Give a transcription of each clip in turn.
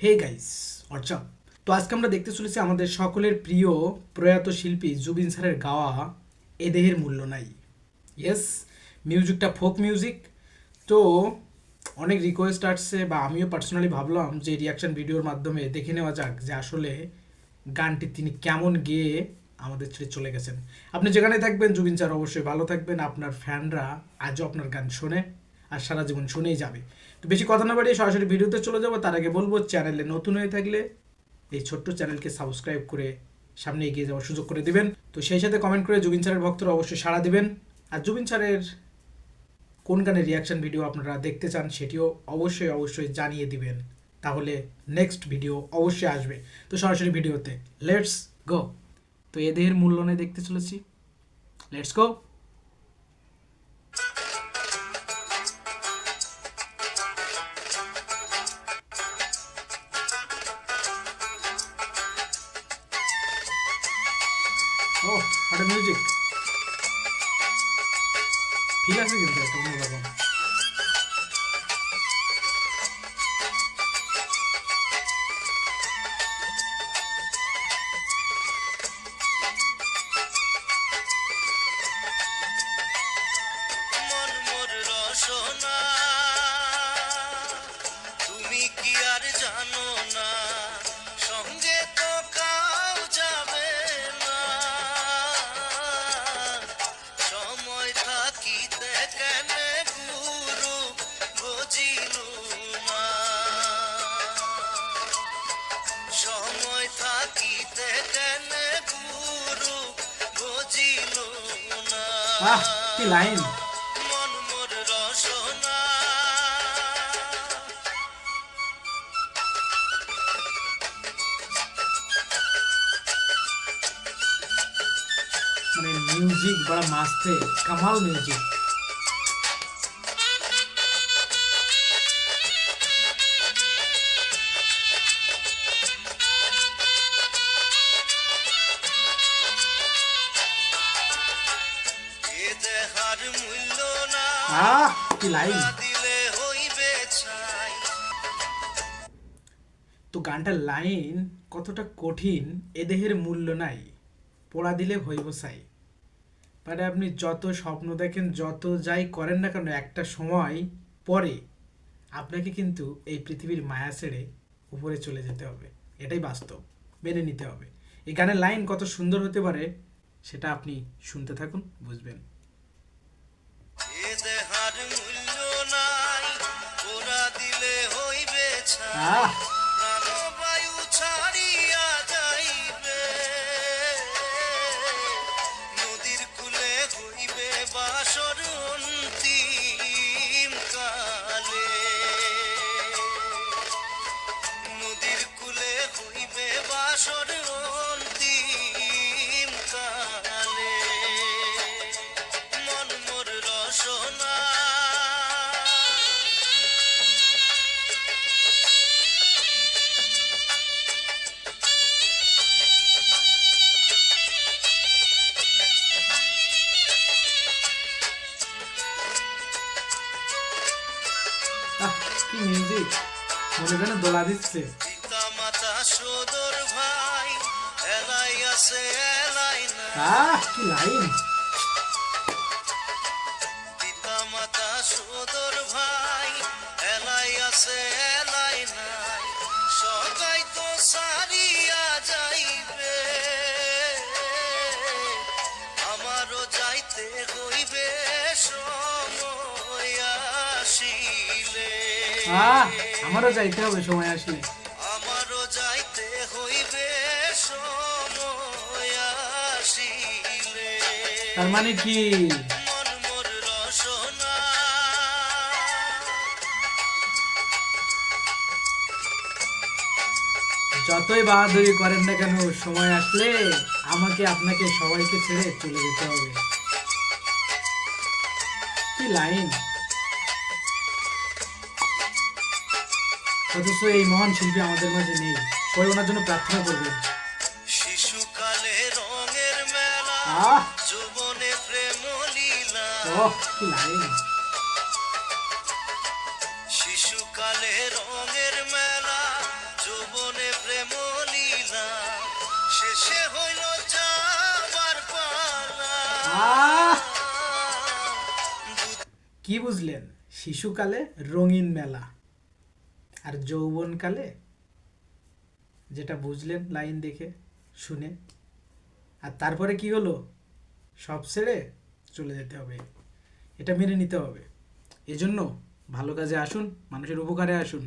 Hey guys, WhatsApp. তো আজকে আমরা দেখতে চলেছি আমাদের সকলের প্রিয় প্রয়াত শিল্পী জুবিন স্যারের গাওয়া এ দেহের মূল্য নাই। ইয়েস, মিউজিকটা ফোক মিউজিক। তো অনেক রিকোয়েস্ট আসছে বা আমিও পার্সোনালি ভাবলাম যে রিয়াকশন ভিডিওর মাধ্যমে দেখে নেওয়া যাক যে আসলে গানটি তিনি কেমন গেয়ে আমাদের ছেড়ে চলে গেছেন। আপনি যেখানে থাকবেন জুবিন স্যার অবশ্যই ভালো থাকবেন, আপনার ফ্যানরা আজও আপনার গান শোনে আর সারা জীবন শুনেই যাবে। তো বেশি কথা না বাড়িয়ে সরাসরি ভিডিওতে চলে যাবো। তার আগে বলবো, চ্যানেলে নতুন হয়ে থাকলে এই ছোট্ট চ্যানেলকে সাবস্ক্রাইব করে সামনে এগিয়ে যাওয়ার সুযোগ করে দিবেন। তো সেই সাথে কমেন্ট করে জুবিন স্যারের ভক্তরা অবশ্যই সাড়া দিবেন। আর জুবিন স্যারের কোন গানের রিয়াকশন ভিডিও আপনারা দেখতে চান সেটিও অবশ্যই জানিয়ে দিবেন, তাহলে নেক্সট ভিডিও অবশ্যই আসবে। তো সরাসরি ভিডিওতে লেটস গো। তো এ দেহের মূল্য নিয়ে দেখতে চলেছি, লেটস গো। ও একটা মিউজিক ঠিক আছে, কিন্তু একটা অন্যরকম। মন মোর রসনা, তুমি কি আর জানো না, সঙ্গে তো কাউ যাবে না, সময় থাকিতে কেনে গুরু বুঝিলু না, সময় থাকিতে কেনে গুরু বুঝিলু না। আহ, কি লাইন! মন মোর রসনা, মানে মিউজিক বড় মাস্তে কামাল মিউজিক। এ দেহার মূল্য না, আহ, কি লাইন! দিলে হইবে ছাই। তো গানটার লাইন কতটা কঠিন, এ দেহের মূল্য নাই, পোড়া দিলে হইব সাই। মানে আপনি যত স্বপ্ন দেখেন, যত যাই করেন না কেন, একটা সময় পরে আপনাকে কিন্তু এই পৃথিবীর মায়া ছেড়ে উপরে চলে যেতে হবে। এটাই বাস্তব, মেনে নিতে হবে। এই গানের লাইন কত সুন্দর হতে পারে সেটা আপনি শুনতে থাকুন, বুঝবেন। এ দেহার মূল্য নাই, পোড়া দিলে হইবে ছাই। আহ, প্রাণবায়ু ছাড়িয়া যাইবে, নদীর কূলে হইবে বাসর অন্তিম কালে, নদীর কূলে হইবে বাসর অন্তিম কালে। মন মোর রসনা, আহ, কি মিউজিক! মনে যেন দোলা দিচ্ছে। পিতা মাতা সদর ভাই, এলাই আছে এলাই না, আহ, কি লাইন! পিতা মাতা সদর ভাই, এলাই আছে এলাই নাই, সবাই তো সারিয়া যাইবে, আমারও যাইতে হইবে সময় আসিলে, আহ, আমারও যাইতে হবে সময় আসলে। আমারও যাইতে হইবে সময় আসিলে। তার মানে কি? মন মোর রসনা, যতই বাহাদুরি করেন না কেন, সময় আসলে আমাকে আপনাকে সবাইকে ছেড়ে চলে যেতে হবে। কি লাইন! অথচ এই মহান শিল্পী আমাদের মাঝে নেই। সবাই ওনার জন্য প্রার্থনা করবেন। শিশুকালে রঙের মেলা, আহ, যৌবনে প্রেম লীলা, ওহ, কি লাইন! শিশুকালে রঙের মেলা, শেষে হইল যাবার পালা। আহ! কি বুঝলেন? শিশুকালে রঙিন মেলা, আর যৌবনকালে যেটা বুঝলেন লাইন দেখে শুনে, আর তারপরে কি হলো? সব ছেড়ে চলে যেতে হবে, এটা মেনে নিতে হবে। এজন্য ভালো কাজে আসুন, মানুষের উপকারে আসুন।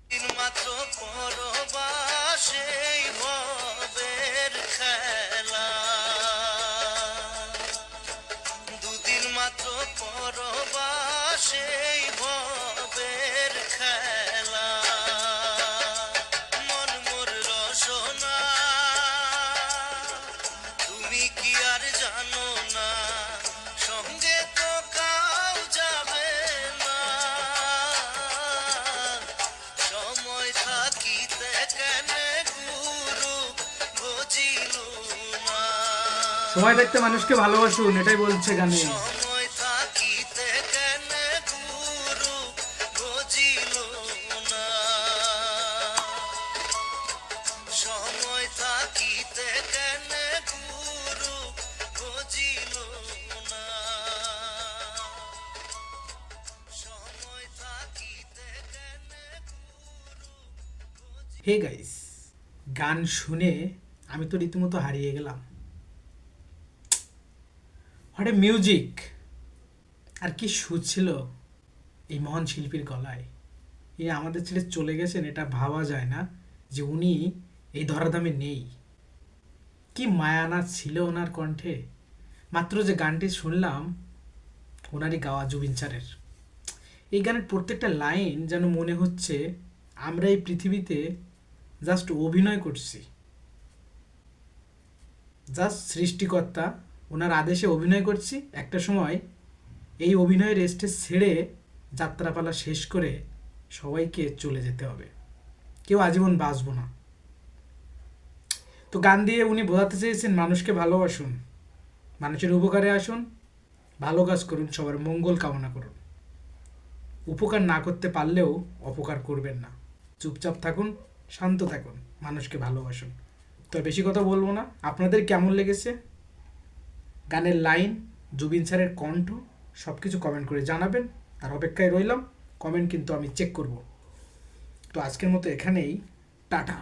দিন মাত্র পরবাসে ভবের খেলা, দুদিন মাত্র পরবাসে ভবের খেলা। মন মোর রসনা তুমি কি আর জানো না, সঙ্গে তো কাউ যাবে না। সময় থাকিতে কেন গুরু বুঝিল না, সময় থাকতে মানুষকে ভালোবাসুন, এটাই বলছে গানে। সময় থাকিতে কেন গুরু বুঝিল না, সময় থাকিতে কেন গুরু বুঝিল না, সময় থাকিতে কেন গুরু বুঝিল। হে গাইস, গান শুনে আমি তো রীতিমতো হারিয়ে গেলাম। What a music! আর কি সুর ছিল এই মহান শিল্পীর গলায়। ইনি আমাদের ছেড়ে চলে গেছেন, এটা ভাবা যায় না যে উনি এই ধরাধামে নেই। কি মায়ানা ছিল ওনার কণ্ঠে। মাত্র যে গানটি শুনলাম ওনারই গাওয়া, জুবিন স্যারের। এই গানের প্রত্যেকটা লাইন যেন মনে হচ্ছে আমরা এই পৃথিবীতে জাস্ট অভিনয় করছি, জাস্ট সৃষ্টিকর্তা ওনার আদেশে অভিনয় করছি। একটা সময় এই অভিনয়ের স্টেজ ছেড়ে যাত্রাপালা শেষ করে সবাইকে চলে যেতে হবে, কেউ আজীবন বাঁচব না। তো গান দিয়ে উনি বোঝাতে চেয়েছেন মানুষকে ভালোবাসুন, মানুষের উপকারে আসুন, ভালো কাজ করুন, সবার মঙ্গল কামনা করুন। উপকার না করতে পারলেও অপকার করবেন না, চুপচাপ থাকুন, শান্ত থাকুন, মানুষকে ভালোবাসুন। তো বেশি কথা বলবো না। আপনাদের কেমন লেগেছে গানের লাইন, জুবিন স্যারের কণ্ঠ, সব কিছু কমেন্ট করে জানাবেন। আর অপেক্ষায় রইলাম, কমেন্ট কিন্তু আমি চেক করব। তো আজকের মতো এখানেই, টাটা।